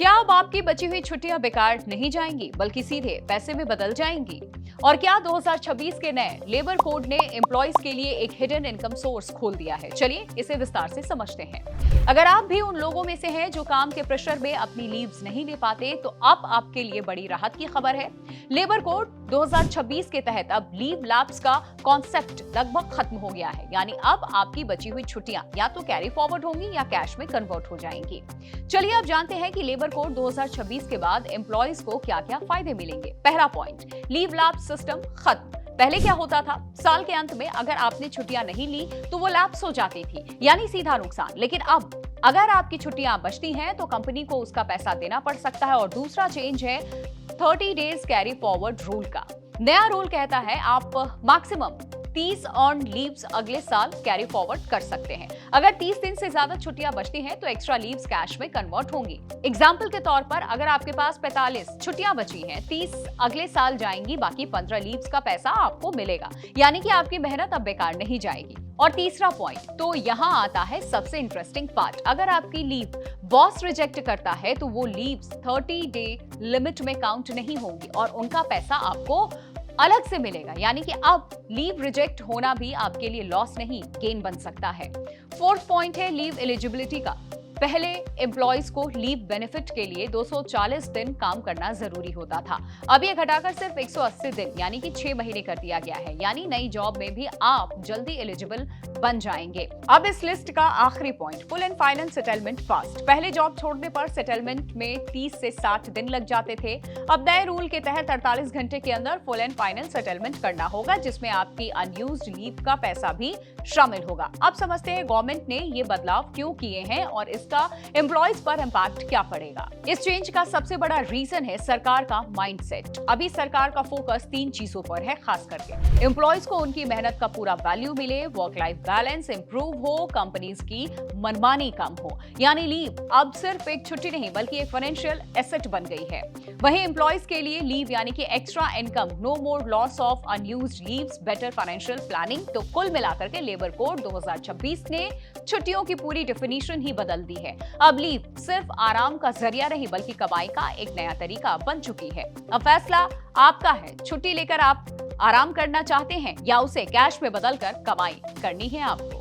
क्या अब आपकी बची हुई छुट्टियां बेकार नहीं जाएंगी बल्कि सीधे पैसे में बदल जाएंगी? और क्या 2026 के नए लेबर कोड ने एम्प्लॉयज के लिए एक हिडन इनकम सोर्स खोल दिया है? चलिए इसे विस्तार से समझते हैं। अगर आप भी उन लोगों में से हैं जो काम के प्रेशर में अपनी लीव्स नहीं ले पाते, तो अब आपके लिए बड़ी राहत की खबर है। लेबर कोड 2026 के तहत अब लीव लैप्स का कॉन्सेप्ट लगभग खत्म हो गया है। यानी अब आपकी बची हुई छुट्टियां या तो कैरी फॉरवर्ड होंगी या कैश में कन्वर्ट हो जाएंगी। चलिए अब जानते हैं कि लेबर कोड 2026 के बाद एम्प्लॉयज को क्या-क्या फायदे मिलेंगे। पहला पॉइंट, लीव लैप्स सिस्टम खत्म। पहले क्या होता था, साल के अंत में अगर आपने छुट्टियां नहीं ली तो वो लैप्स हो जाती थी, यानी सीधा नुकसान। लेकिन अब अगर आपकी छुट्टियां बचती हैं तो कंपनी को उसका पैसा देना पड़ सकता है। और दूसरा चेंज है 30 डेज कैरी फॉरवर्ड रूल का। नया रूल कहता है आप मैक्सिमम 30 अर्न लीव्स अगले साल कैरी फॉरवर्ड कर सकते हैं। अगर 30 दिन से ज्यादा छुट्टियां बचती हैं तो एक्स्ट्रा लीव्स कैश में कन्वर्ट होंगी। एग्जाम्पल के तौर पर अगर आपके पास 45 छुट्टियां बची हैं, 30 अगले साल जाएंगी, बाकी 15 लीव्स का पैसा आपको मिलेगा। यानी कि आपकी मेहनत अब बेकार नहीं जाएगी। और तीसरा पॉइंट, तो यहाँ आता है सबसे इंटरेस्टिंग पार्ट। अगर आपकी लीव बॉस रिजेक्ट करता है तो वो लीव्स 30 डे लिमिट में काउंट नहीं होंगी और उनका पैसा आपको अलग से मिलेगा। यानी कि अब लीव रिजेक्ट होना भी आपके लिए लॉस नहीं, गेन बन सकता है। फोर्थ पॉइंट है लीव एलिजिबिलिटी का। पहले एम्प्लॉयज को लीव बेनिफिट के लिए 240 दिन काम करना जरूरी होता था। अब ये घटाकर सिर्फ 180 दिन यानी कि 6 महीने कर दिया गया है। यानी नई जॉब में भी आप जल्दी एलिजिबल बन जाएंगे। अब इस लिस्ट का आखिरी point, full and final settlement fast. पहले जॉब छोड़ने पर सेटलमेंट में 30 से 60 दिन लग जाते थे। अब नए रूल के तहत 48 घंटे के अंदर फुल एंड फाइनल सेटलमेंट करना होगा, जिसमें आपकी अनयूज्ड लीव का पैसा भी शामिल होगा। अब समझते हैं गवर्नमेंट ने ये बदलाव क्यों किए हैं और इसका एम्प्लॉयज पर इंपैक्ट क्या पड़ेगा। इस चेंज का सबसे बड़ा रीजन है सरकार का माइंडसेट। अभी सरकार का फोकस 3 चीजों पर है खास करके। एम्प्लॉयज को उनकी मेहनत का पूरा वैल्यू मिले, वर्क लाइफ बैलेंस इंप्रूव हो, कंपनीज की मनमानी कम हो। यानी लीव अब सिर्फ एक छुट्टी नहीं बल्कि एक फाइनेंशियल एसेट बन गई है। वहीं एम्प्लॉयज के लिए लीव यानी कि extra income, no more loss of unused leaves, better financial planning. तो कुल मिलाकर के लेबर कोड 2026 ने छुट्टियों की पूरी डेफिनेशन ही बदल दी है। अब लीव सिर्फ आराम का जरिया नहीं बल्कि कमाई का एक नया तरीका बन चुकी है। अब फैसला आपका है, छुट्टी लेकर आप आराम करना चाहते हैं या उसे कैश में बदलकर कमाई करनी है आपको।